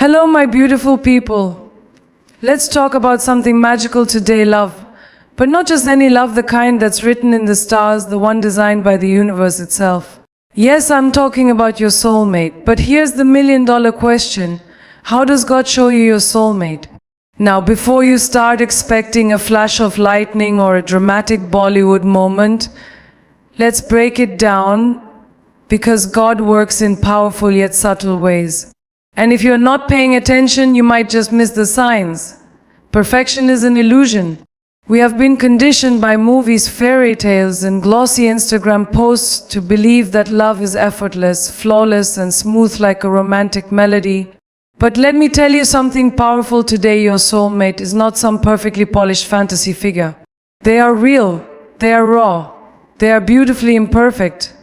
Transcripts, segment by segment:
Hello, my beautiful people. Let's talk about something magical today, love. But not just any love, the kind that's written in the stars, the one designed by the universe itself. Yes, I'm talking about your soulmate, but here's the million-dollar question. How does God show you your soulmate? Now, before you start expecting a flash of lightning or a dramatic Bollywood moment, let's break it down, because God works in powerful yet subtle ways. And if you're not paying attention, you might just miss the signs. Perfection is an illusion. We have been conditioned by movies, fairy tales, and glossy Instagram posts to believe that love is effortless, flawless, and smooth like a romantic melody. But let me tell you something powerful today. Your soulmate is not some perfectly polished fantasy figure. They are real, they are raw, they are beautifully imperfect.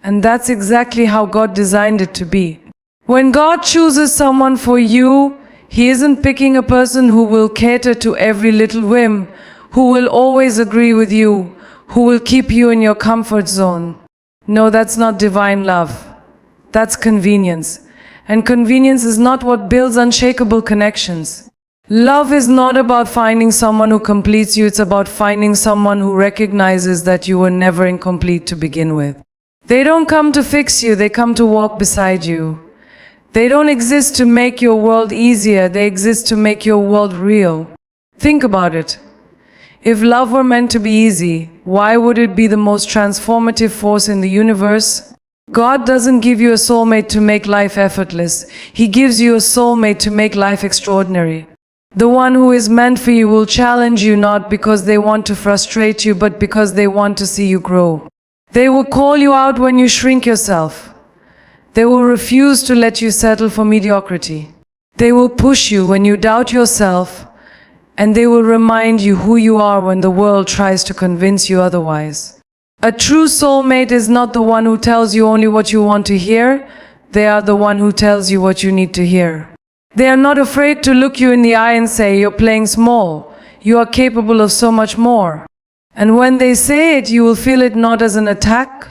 And that's exactly how God designed it to be. When God chooses someone for you, He isn't picking a person who will cater to every little whim, who will always agree with you, who will keep you in your comfort zone. No, that's not divine love. That's convenience. And convenience is not what builds unshakable connections. Love is not about finding someone who completes you, it's about finding someone who recognizes that you were never incomplete to begin with. They don't come to fix you, they come to walk beside you. They don't exist to make your world easier, they exist to make your world real. Think about it. If love were meant to be easy, why would it be the most transformative force in the universe? God doesn't give you a soulmate to make life effortless. He gives you a soulmate to make life extraordinary. The one who is meant for you will challenge you not because they want to frustrate you, but because they want to see you grow. They will call you out when you shrink yourself. They will refuse to let you settle for mediocrity. They will push you when you doubt yourself, and they will remind you who you are when the world tries to convince you otherwise. A true soulmate is not the one who tells you only what you want to hear. They are the one who tells you what you need to hear. They are not afraid to look you in the eye and say, "You're playing small. You are capable of so much more." And when they say it, you will feel it not as an attack,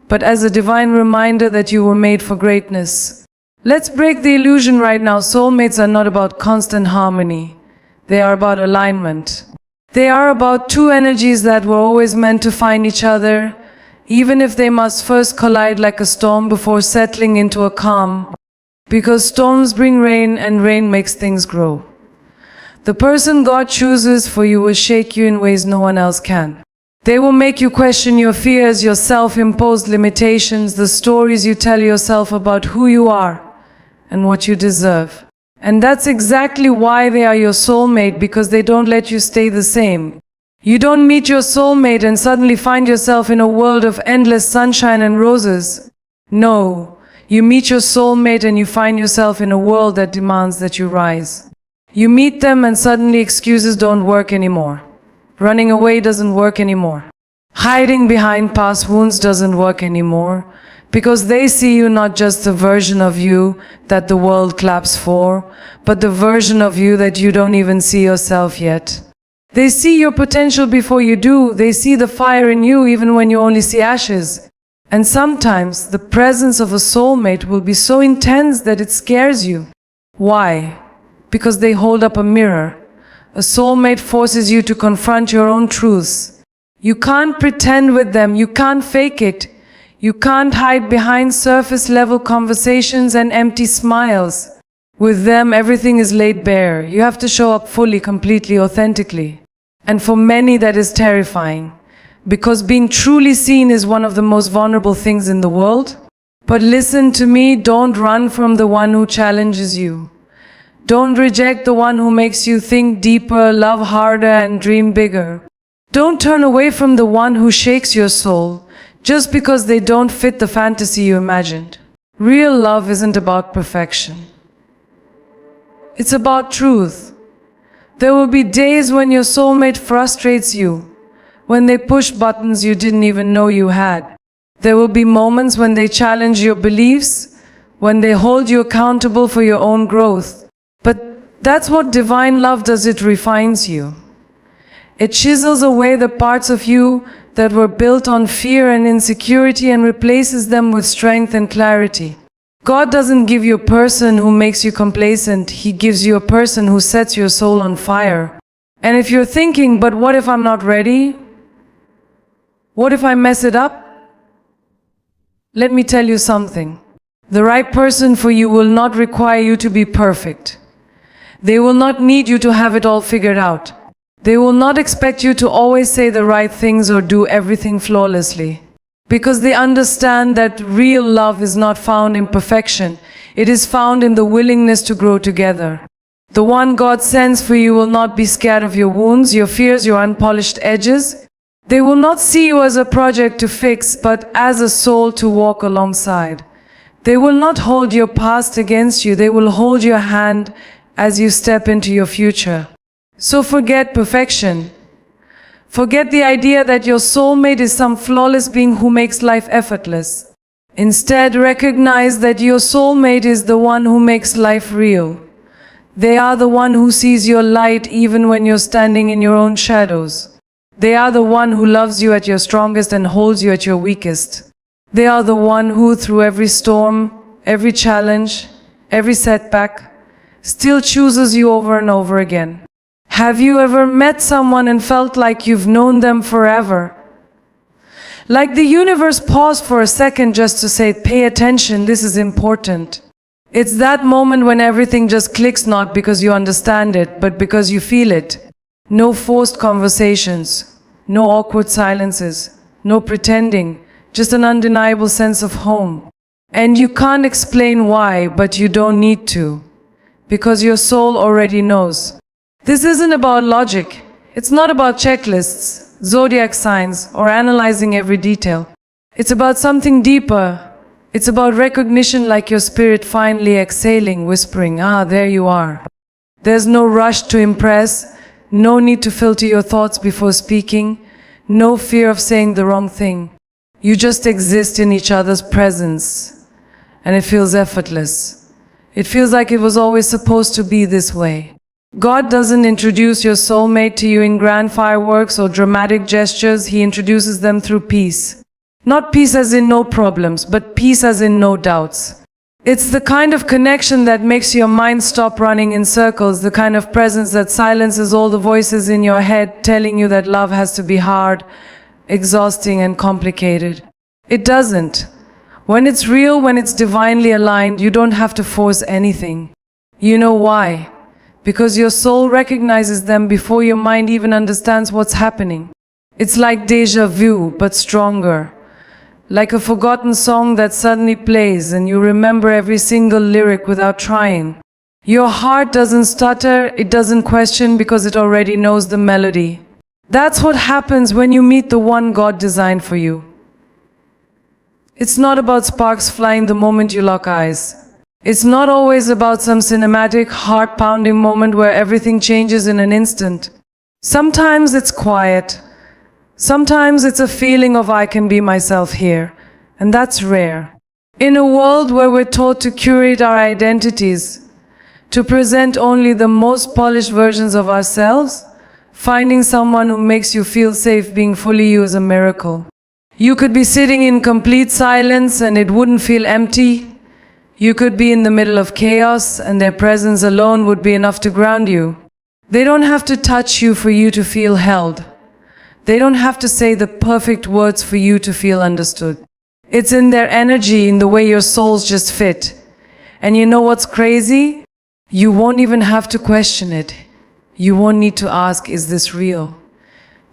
but as a divine reminder that you were made for greatness. Let's break the illusion right now. Soulmates are not about constant harmony. They are about alignment. They are about two energies that were always meant to find each other, even if they must first collide like a storm before settling into a calm. Because storms bring rain, and rain makes things grow. The person God chooses for you will shake you in ways no one else can. They will make you question your fears, your self-imposed limitations, the stories you tell yourself about who you are and what you deserve. And that's exactly why they are your soulmate, because they don't let you stay the same. You don't meet your soulmate and suddenly find yourself in a world of endless sunshine and roses. No, you meet your soulmate and you find yourself in a world that demands that you rise. You meet them and suddenly excuses don't work anymore. Running away doesn't work anymore. Hiding behind past wounds doesn't work anymore, because they see you not just the version of you that the world claps for, but the version of you that you don't even see yourself yet. They see your potential before you do. They see the fire in you even when you only see ashes. And sometimes the presence of a soulmate will be so intense that it scares you. Why? Because they hold up a mirror. A soulmate forces you to confront your own truths. You can't pretend with them, you can't fake it. You can't hide behind surface-level conversations and empty smiles. With them, everything is laid bare. You have to show up fully, completely, authentically. And for many, that is terrifying. Because being truly seen is one of the most vulnerable things in the world. But listen to me, don't run from the one who challenges you. Don't reject the one who makes you think deeper, love harder, and dream bigger. Don't turn away from the one who shakes your soul, just because they don't fit the fantasy you imagined. Real love isn't about perfection. It's about truth. There will be days when your soulmate frustrates you, when they push buttons you didn't even know you had. There will be moments when they challenge your beliefs, when they hold you accountable for your own growth. But that's what divine love does, it refines you. It chisels away the parts of you that were built on fear and insecurity and replaces them with strength and clarity. God doesn't give you a person who makes you complacent. He gives you a person who sets your soul on fire. And if you're thinking, but what if I'm not ready? What if I mess it up? Let me tell you something. The right person for you will not require you to be perfect. They will not need you to have it all figured out. They will not expect you to always say the right things or do everything flawlessly. Because they understand that real love is not found in perfection. It is found in the willingness to grow together. The one God sends for you will not be scared of your wounds, your fears, your unpolished edges. They will not see you as a project to fix, but as a soul to walk alongside. They will not hold your past against you. They will hold your hand as you step into your future. So forget perfection. Forget the idea that your soulmate is some flawless being who makes life effortless. Instead, recognize that your soulmate is the one who makes life real. They are the one who sees your light even when you're standing in your own shadows. They are the one who loves you at your strongest and holds you at your weakest. They are the one who, through every storm, every challenge, every setback, still chooses you over and over again. Have you ever met someone and felt like you've known them forever? Like the universe paused for a second just to say, pay attention, this is important. It's that moment when everything just clicks, not because you understand it, but because you feel it. No forced conversations, no awkward silences, no pretending, just an undeniable sense of home. And you can't explain why, but you don't need to, because your soul already knows. This isn't about logic. It's not about checklists, zodiac signs, or analyzing every detail. It's about something deeper. It's about recognition, like your spirit finally exhaling, whispering, there you are. There's no rush to impress, no need to filter your thoughts before speaking, no fear of saying the wrong thing. You just exist in each other's presence, and it feels effortless. It feels like it was always supposed to be this way. God doesn't introduce your soulmate to you in grand fireworks or dramatic gestures. He introduces them through peace. Not peace as in no problems, but peace as in no doubts. It's the kind of connection that makes your mind stop running in circles, the kind of presence that silences all the voices in your head telling you that love has to be hard, exhausting, and complicated. It doesn't. When it's real, when it's divinely aligned, you don't have to force anything. You know why? Because your soul recognizes them before your mind even understands what's happening. It's like déjà vu, but stronger. Like a forgotten song that suddenly plays and you remember every single lyric without trying. Your heart doesn't stutter, it doesn't question because it already knows the melody. That's what happens when you meet the one God designed for you. It's not about sparks flying the moment you lock eyes. It's not always about some cinematic, heart-pounding moment where everything changes in an instant. Sometimes it's quiet. Sometimes it's a feeling of I can be myself here. And that's rare. In a world where we're taught to curate our identities, to present only the most polished versions of ourselves, finding someone who makes you feel safe being fully you is a miracle. You could be sitting in complete silence and it wouldn't feel empty. You could be in the middle of chaos and their presence alone would be enough to ground you. They don't have to touch you for you to feel held. They don't have to say the perfect words for you to feel understood. It's in their energy, in the way your souls just fit. And you know what's crazy? You won't even have to question it. You won't need to ask, is this real?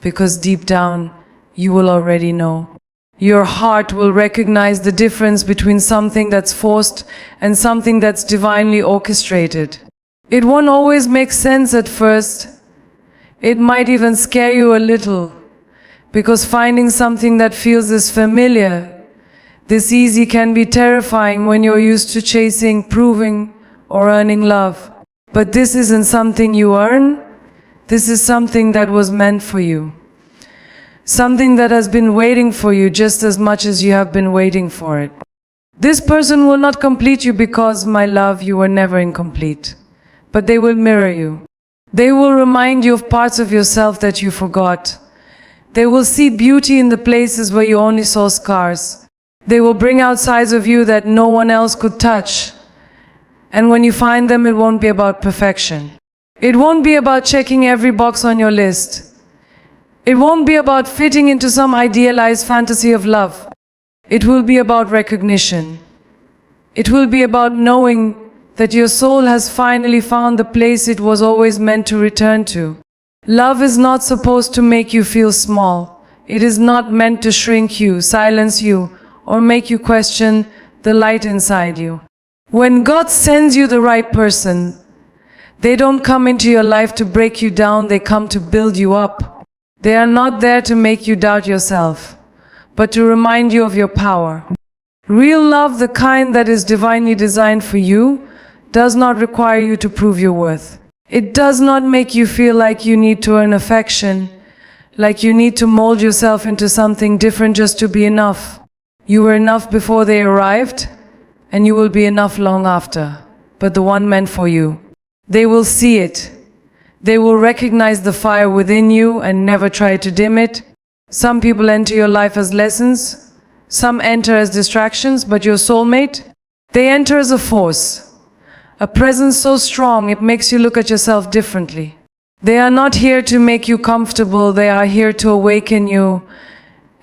Because deep down, you will already know. Your heart will recognize the difference between something that's forced and something that's divinely orchestrated. It won't always make sense at first. It might even scare you a little, because finding something that feels this familiar, this easy, can be terrifying when you're used to chasing, proving, or earning love. But this isn't something you earn. This is something that was meant for you. Something that has been waiting for you just as much as you have been waiting for it. This person will not complete you because, my love, you were never incomplete. But they will mirror you. They will remind you of parts of yourself that you forgot. They will see beauty in the places where you only saw scars. They will bring out sides of you that no one else could touch. And when you find them, it won't be about perfection. It won't be about checking every box on your list. It won't be about fitting into some idealized fantasy of love. It will be about recognition. It will be about knowing that your soul has finally found the place it was always meant to return to. Love is not supposed to make you feel small. It is not meant to shrink you, silence you, or make you question the light inside you. When God sends you the right person, they don't come into your life to break you down, they come to build you up. They are not there to make you doubt yourself, but to remind you of your power. Real love, the kind that is divinely designed for you, does not require you to prove your worth. It does not make you feel like you need to earn affection, like you need to mold yourself into something different just to be enough. You were enough before they arrived, and you will be enough long after. But the one meant for you, they will see it. They will recognize the fire within you and never try to dim it. Some people enter your life as lessons, some enter as distractions, but your soulmate, they enter as a force. A presence so strong it makes you look at yourself differently. They are not here to make you comfortable, they are here to awaken you.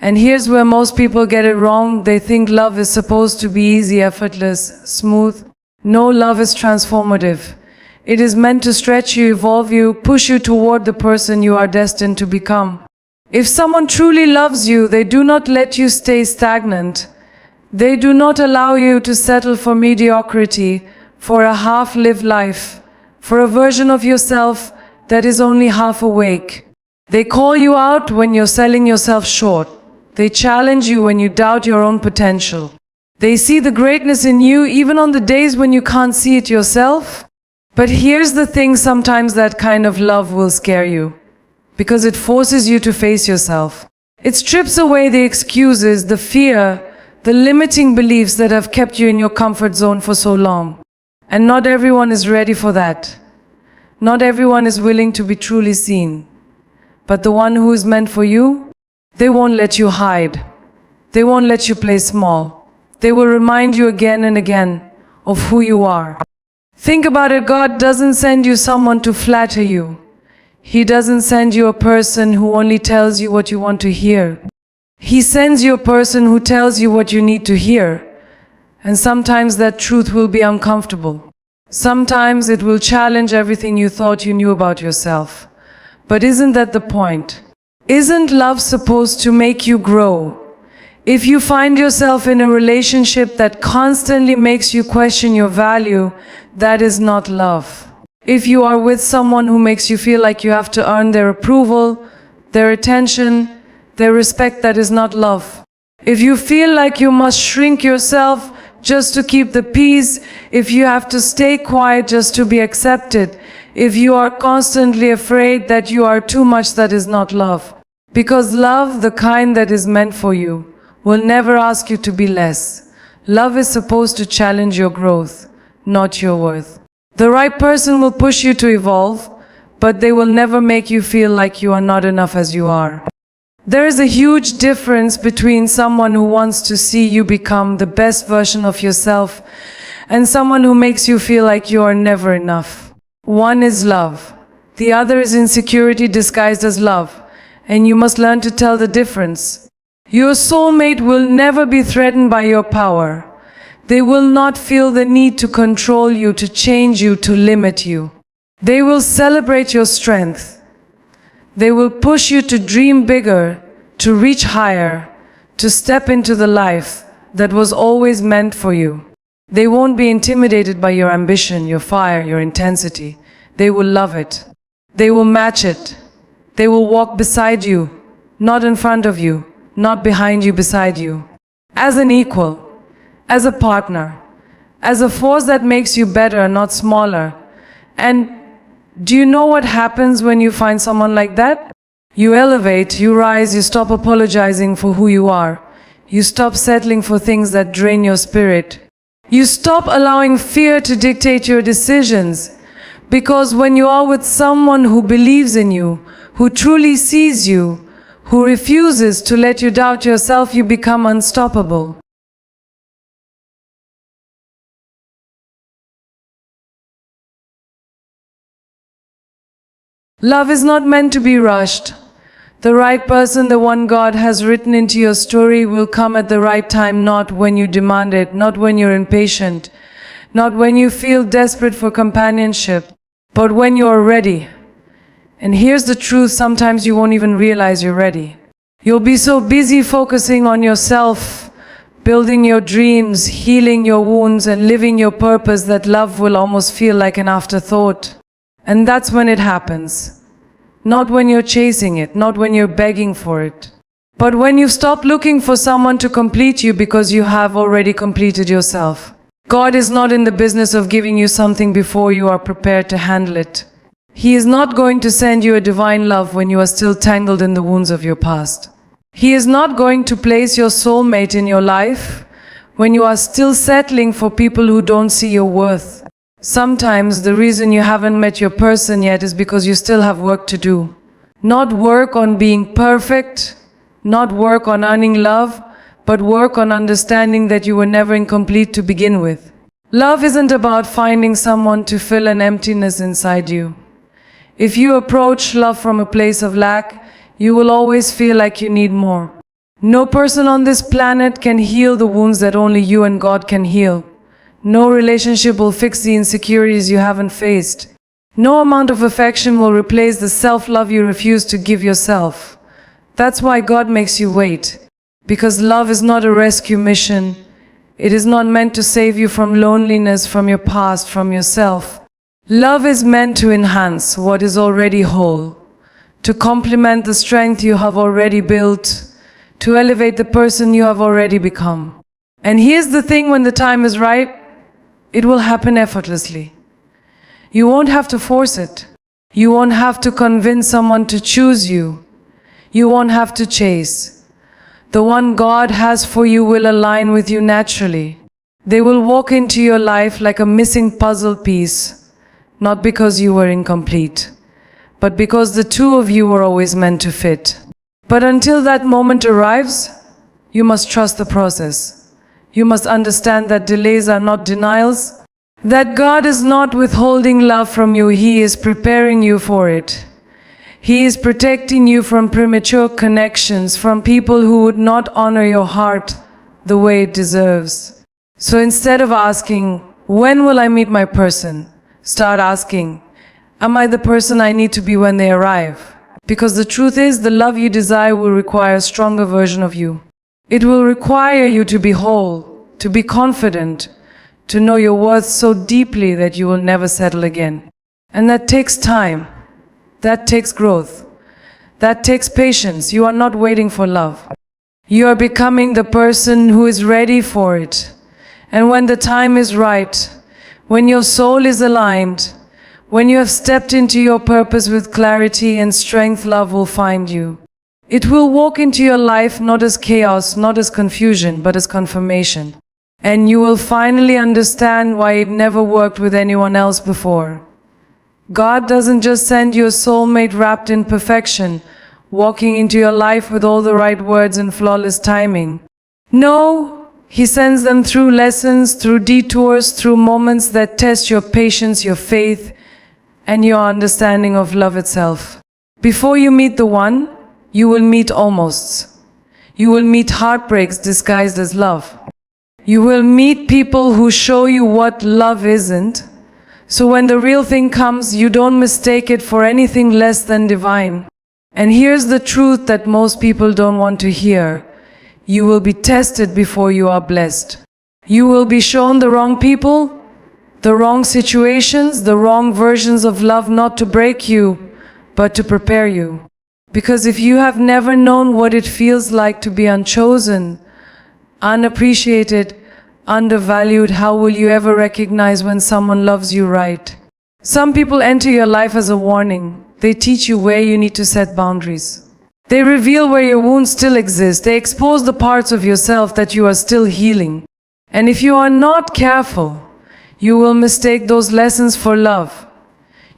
And here's where most people get it wrong. They think love is supposed to be easy, effortless, smooth. No, love is transformative. It is meant to stretch you, evolve you, push you toward the person you are destined to become. If someone truly loves you, they do not let you stay stagnant. They do not allow you to settle for mediocrity, for a half-lived life, for a version of yourself that is only half awake. They call you out when you're selling yourself short. They challenge you when you doubt your own potential. They see the greatness in you even on the days when you can't see it yourself. But here's the thing, sometimes that kind of love will scare you, because it forces you to face yourself. It strips away the excuses, the fear, the limiting beliefs that have kept you in your comfort zone for so long. And not everyone is ready for that. Not everyone is willing to be truly seen. But the one who is meant for you, they won't let you hide. They won't let you play small. They will remind you again and again of who you are. Think about it, God doesn't send you someone to flatter you. He doesn't send you a person who only tells you what you want to hear. He sends you a person who tells you what you need to hear. And sometimes that truth will be uncomfortable. Sometimes it will challenge everything you thought you knew about yourself. But isn't that the point? Isn't love supposed to make you grow? If you find yourself in a relationship that constantly makes you question your value, that is not love. If you are with someone who makes you feel like you have to earn their approval, their attention, their respect, that is not love. If you feel like you must shrink yourself just to keep the peace, if you have to stay quiet just to be accepted, if you are constantly afraid that you are too much, that is not love. Because love, the kind that is meant for you, will never ask you to be less. Love is supposed to challenge your growth, not your worth. The right person will push you to evolve, but they will never make you feel like you are not enough as you are. There is a huge difference between someone who wants to see you become the best version of yourself and someone who makes you feel like you are never enough. One is love. The other is insecurity disguised as love, and you must learn to tell the difference. Your soulmate will never be threatened by your power. They will not feel the need to control you, to change you, to limit you. They will celebrate your strength. They will push you to dream bigger, to reach higher, to step into the life that was always meant for you. They won't be intimidated by your ambition, your fire, your intensity. They will love it. They will match it. They will walk beside you, not in front of you, not behind you, beside you. As an equal, as a partner, as a force that makes you better, not smaller. And do you know what happens when you find someone like that? You elevate, you rise, you stop apologizing for who you are. You stop settling for things that drain your spirit. You stop allowing fear to dictate your decisions. Because when you are with someone who believes in you, who truly sees you, who refuses to let you doubt yourself, you become unstoppable. Love is not meant to be rushed. The right person, the one God has written into your story, will come at the right time, not when you demand it, not when you're impatient, not when you feel desperate for companionship, but when you're ready. And here's the truth, sometimes you won't even realize you're ready. You'll be so busy focusing on yourself, building your dreams, healing your wounds, and living your purpose that love will almost feel like an afterthought. And that's when it happens. Not when you're chasing it, not when you're begging for it, but when you stop looking for someone to complete you because you have already completed yourself. God is not in the business of giving you something before you are prepared to handle it. He is not going to send you a divine love when you are still tangled in the wounds of your past. He is not going to place your soulmate in your life when you are still settling for people who don't see your worth. Sometimes the reason you haven't met your person yet is because you still have work to do. Not work on being perfect, not work on earning love, but work on understanding that you were never incomplete to begin with. Love isn't about finding someone to fill an emptiness inside you. If you approach love from a place of lack, you will always feel like you need more. No person on this planet can heal the wounds that only you and God can heal. No relationship will fix the insecurities you haven't faced. No amount of affection will replace the self-love you refuse to give yourself. That's why God makes you wait. Because love is not a rescue mission. It is not meant to save you from loneliness, from your past, from yourself. Love is meant to enhance what is already whole, to complement the strength you have already built, to elevate the person you have already become. And here's the thing, when the time is right, it will happen effortlessly. You won't have to force it. You won't have to convince someone to choose you. You won't have to chase. The one God has for you will align with you naturally. They will walk into your life like a missing puzzle piece, not because you were incomplete, but because the two of you were always meant to fit. But until that moment arrives, you must trust the process. You must understand that delays are not denials, that God is not withholding love from you, He is preparing you for it. He is protecting you from premature connections, from people who would not honor your heart the way it deserves. So instead of asking, when will I meet my person? Start asking, am I the person I need to be when they arrive? Because the truth is, the love you desire will require a stronger version of you. It will require you to be whole, to be confident, to know your worth so deeply that you will never settle again. And that takes time. That takes growth. That takes patience. You are not waiting for love. You are becoming the person who is ready for it. And when the time is right, when your soul is aligned, when you have stepped into your purpose with clarity and strength, love will find you. It will walk into your life not as chaos, not as confusion, but as confirmation. And you will finally understand why it never worked with anyone else before. God doesn't just send you a soulmate wrapped in perfection, walking into your life with all the right words and flawless timing. No, He sends them through lessons, through detours, through moments that test your patience, your faith, and your understanding of love itself. Before you meet the one, you will meet almosts. You will meet heartbreaks disguised as love. You will meet people who show you what love isn't. So when the real thing comes, you don't mistake it for anything less than divine. And here's the truth that most people don't want to hear. You will be tested before you are blessed. You will be shown the wrong people, the wrong situations, the wrong versions of love, not to break you, but to prepare you. Because if you have never known what it feels like to be unchosen, unappreciated, undervalued, how will you ever recognize when someone loves you right? Some people enter your life as a warning. They teach you where you need to set boundaries. They reveal where your wounds still exist. They expose the parts of yourself that you are still healing. And if you are not careful, you will mistake those lessons for love.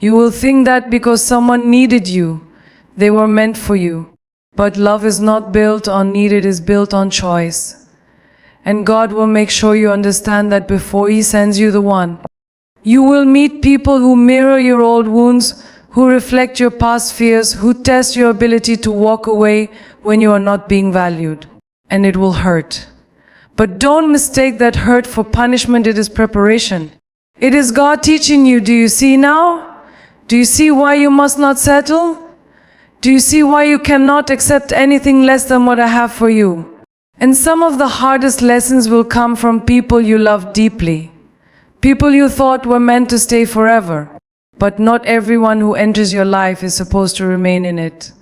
You will think that because someone needed you, they were meant for you. But love is not built on need, it is built on choice. And God will make sure you understand that before He sends you the one. You will meet people who mirror your old wounds, who reflect your past fears, who test your ability to walk away when you are not being valued. And it will hurt. But don't mistake that hurt for punishment. It is preparation. It is God teaching you. Do you see now? Do you see why you must not settle? Do you see why you cannot accept anything less than what I have for you? And some of the hardest lessons will come from people you love deeply. People you thought were meant to stay forever. But not everyone who enters your life is supposed to remain in it.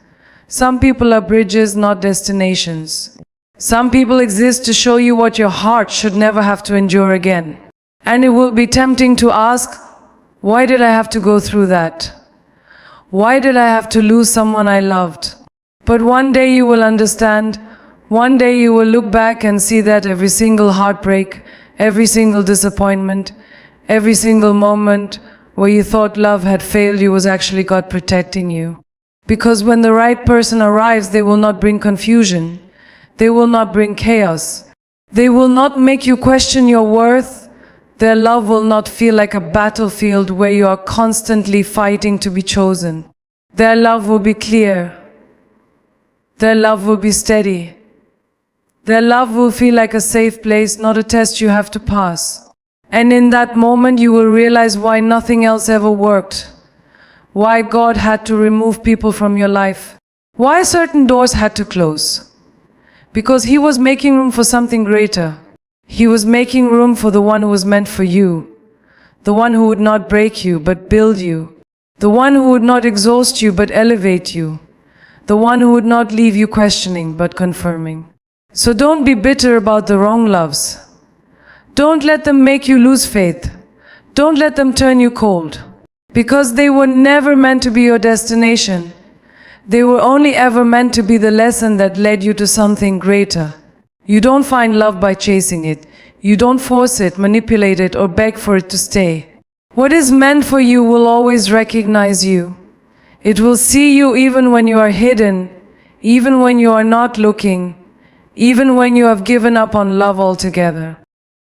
Some people are bridges, not destinations. Some people exist to show you what your heart should never have to endure again. And it will be tempting to ask, why did I have to go through that? Why did I have to lose someone I loved? But one day you will understand. One day you will look back and see that every single heartbreak, every single disappointment, every single moment where you thought love had failed you was actually God protecting you. Because when the right person arrives, they will not bring confusion. They will not bring chaos. They will not make you question your worth. Their love will not feel like a battlefield where you are constantly fighting to be chosen. Their love will be clear. Their love will be steady. Their love will feel like a safe place, not a test you have to pass. And in that moment you will realize why nothing else ever worked. Why God had to remove people from your life. Why certain doors had to close. Because He was making room for something greater. He was making room for the one who was meant for you. The one who would not break you, but build you. The one who would not exhaust you, but elevate you. The one who would not leave you questioning, but confirming. So don't be bitter about the wrong loves. Don't let them make you lose faith. Don't let them turn you cold. Because they were never meant to be your destination. They were only ever meant to be the lesson that led you to something greater. You don't find love by chasing it. You don't force it, manipulate it, or beg for it to stay. What is meant for you will always recognize you. It will see you even when you are hidden, even when you are not looking, even when you have given up on love altogether.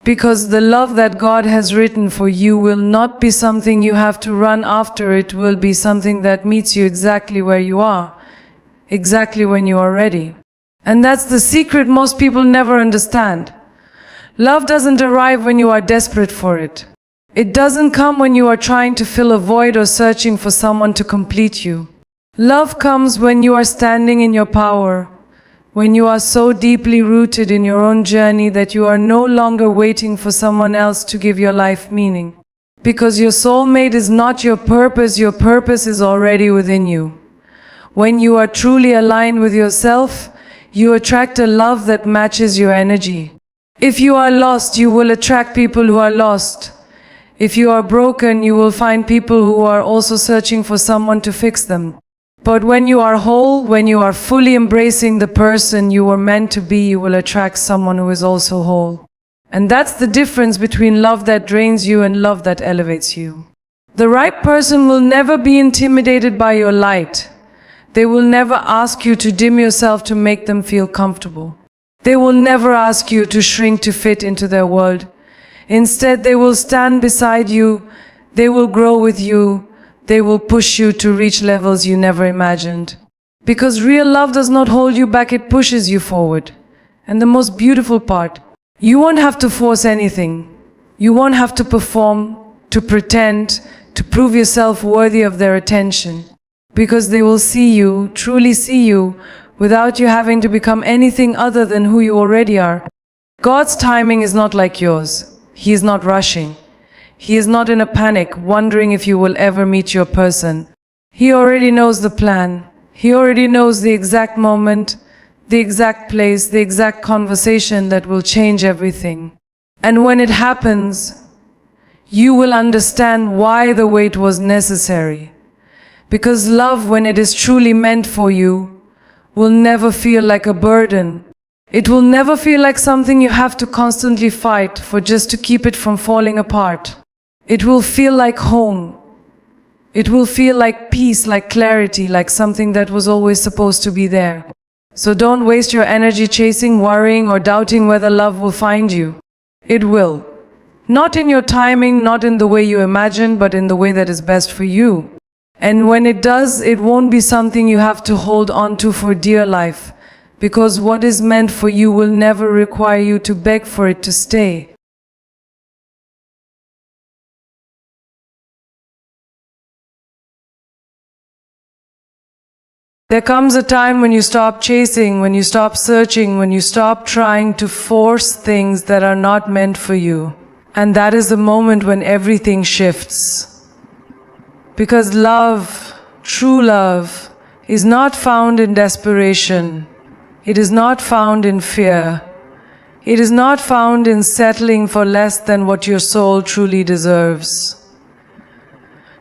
Because the love that God has written for you will not be something you have to run after. It will be something that meets you exactly where you are, exactly when you are ready. And that's the secret most people never understand. Love doesn't arrive when you are desperate for it. It doesn't come when you are trying to fill a void or searching for someone to complete you. Love comes when you are standing in your power, when you are so deeply rooted in your own journey that you are no longer waiting for someone else to give your life meaning. Because your soulmate is not your purpose is already within you. When you are truly aligned with yourself, you attract a love that matches your energy. If you are lost, you will attract people who are lost. If you are broken, you will find people who are also searching for someone to fix them. But when you are whole, when you are fully embracing the person you were meant to be, you will attract someone who is also whole. And that's the difference between love that drains you and love that elevates you. The right person will never be intimidated by your light. They will never ask you to dim yourself to make them feel comfortable. They will never ask you to shrink to fit into their world. Instead, they will stand beside you. They will grow with you. They will push you to reach levels you never imagined. Because real love does not hold you back, it pushes you forward. And the most beautiful part, you won't have to force anything. You won't have to perform, to pretend, to prove yourself worthy of their attention. Because they will see you, truly see you, without you having to become anything other than who you already are. God's timing is not like yours. He is not rushing. He is not in a panic, wondering if you will ever meet your person. He already knows the plan. He already knows the exact moment, the exact place, the exact conversation that will change everything. And when it happens, you will understand why the wait was necessary. Because love, when it is truly meant for you, will never feel like a burden. It will never feel like something you have to constantly fight for just to keep it from falling apart. It will feel like home. It will feel like peace, like clarity, like something that was always supposed to be there. So don't waste your energy chasing, worrying, or doubting whether love will find you. It will. Not in your timing, not in the way you imagine, but in the way that is best for you. And when it does, it won't be something you have to hold on to for dear life, because what is meant for you will never require you to beg for it to stay. There comes a time when you stop chasing, when you stop searching, when you stop trying to force things that are not meant for you. And that is the moment when everything shifts. Because love, true love, is not found in desperation. It is not found in fear. It is not found in settling for less than what your soul truly deserves.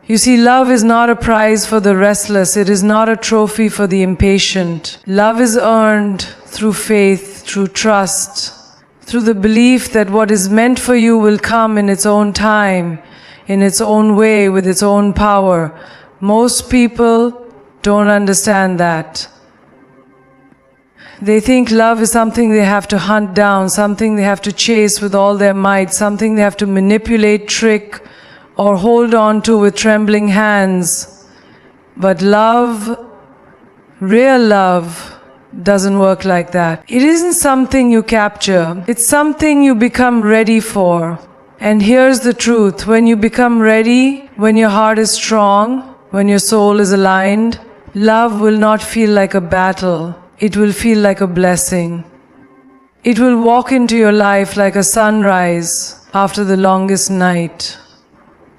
You see, love is not a prize for the restless. It is not a trophy for the impatient. Love is earned through faith, through trust, through the belief that what is meant for you will come in its own time, in its own way, with its own power. Most people don't understand that. They think love is something they have to hunt down, something they have to chase with all their might, something they have to manipulate, trick, or hold on to with trembling hands. But love, real love, doesn't work like that. It isn't something you capture. It's something you become ready for. And here's the truth. When you become ready, when your heart is strong, when your soul is aligned, love will not feel like a battle. It will feel like a blessing. It will walk into your life like a sunrise after the longest night.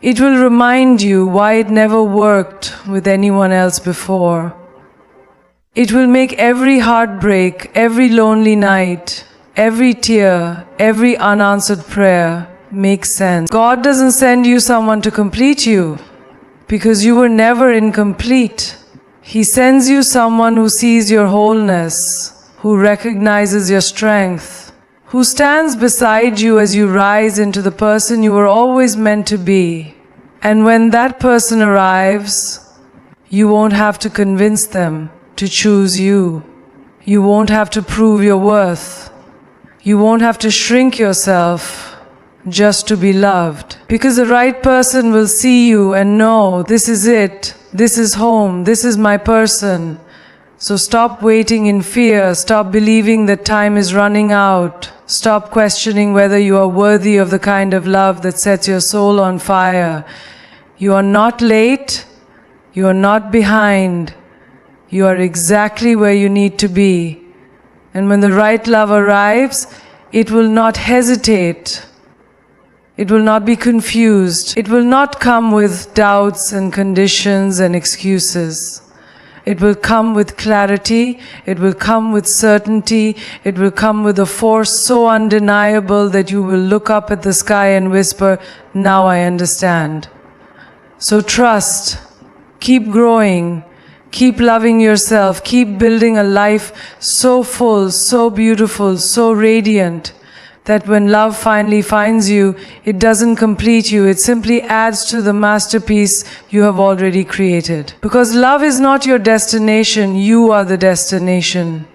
It will remind you why it never worked with anyone else before. It will make every heartbreak, every lonely night, every tear, every unanswered prayer make sense. God doesn't send you someone to complete you, because you were never incomplete. He sends you someone who sees your wholeness, who recognizes your strength, who stands beside you as you rise into the person you were always meant to be. And when that person arrives, you won't have to convince them to choose you. You won't have to prove your worth. You won't have to shrink yourself just to be loved. Because the right person will see you and know, this is it, this is home, this is my person. So stop waiting in fear, stop believing that time is running out, stop questioning whether you are worthy of the kind of love that sets your soul on fire. You are not late, you are not behind, you are exactly where you need to be. And when the right love arrives, it will not hesitate. It will not be confused. It will not come with doubts and conditions and excuses. It will come with clarity. It will come with certainty. It will come with a force so undeniable that you will look up at the sky and whisper, now I understand. So trust. Keep growing. Keep loving yourself. Keep building a life so full, so beautiful, so radiant, that when love finally finds you, it doesn't complete you, it simply adds to the masterpiece you have already created. Because love is not your destination, you are the destination.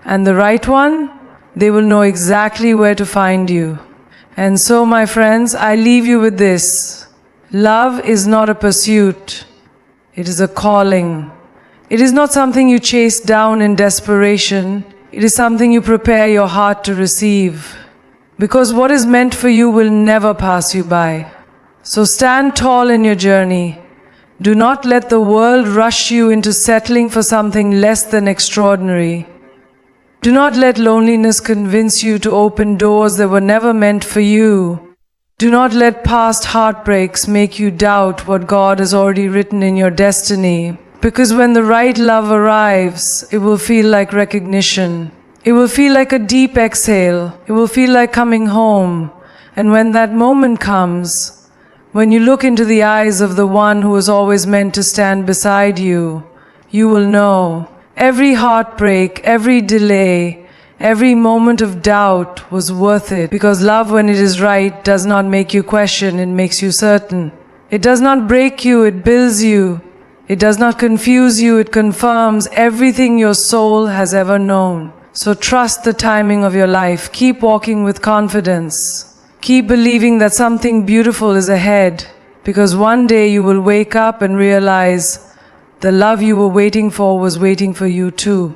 And the right one, they will know exactly where to find you. And so, my friends, I leave you with this. Love is not a pursuit, it is a calling. It is not something you chase down in desperation, it is something you prepare your heart to receive. Because what is meant for you will never pass you by. So stand tall in your journey. Do not let the world rush you into settling for something less than extraordinary. Do not let loneliness convince you to open doors that were never meant for you. Do not let past heartbreaks make you doubt what God has already written in your destiny. Because when the right love arrives, it will feel like recognition. It will feel like a deep exhale. It will feel like coming home. And when that moment comes, when you look into the eyes of the one who was always meant to stand beside you, you will know every heartbreak, every delay, every moment of doubt was worth it. Because love, when it is right, does not make you question, it makes you certain. It does not break you, it builds you. It does not confuse you, it confirms everything your soul has ever known. So trust the timing of your life. Keep walking with confidence. Keep believing that something beautiful is ahead, because one day you will wake up and realize The love you were waiting for was waiting for you too.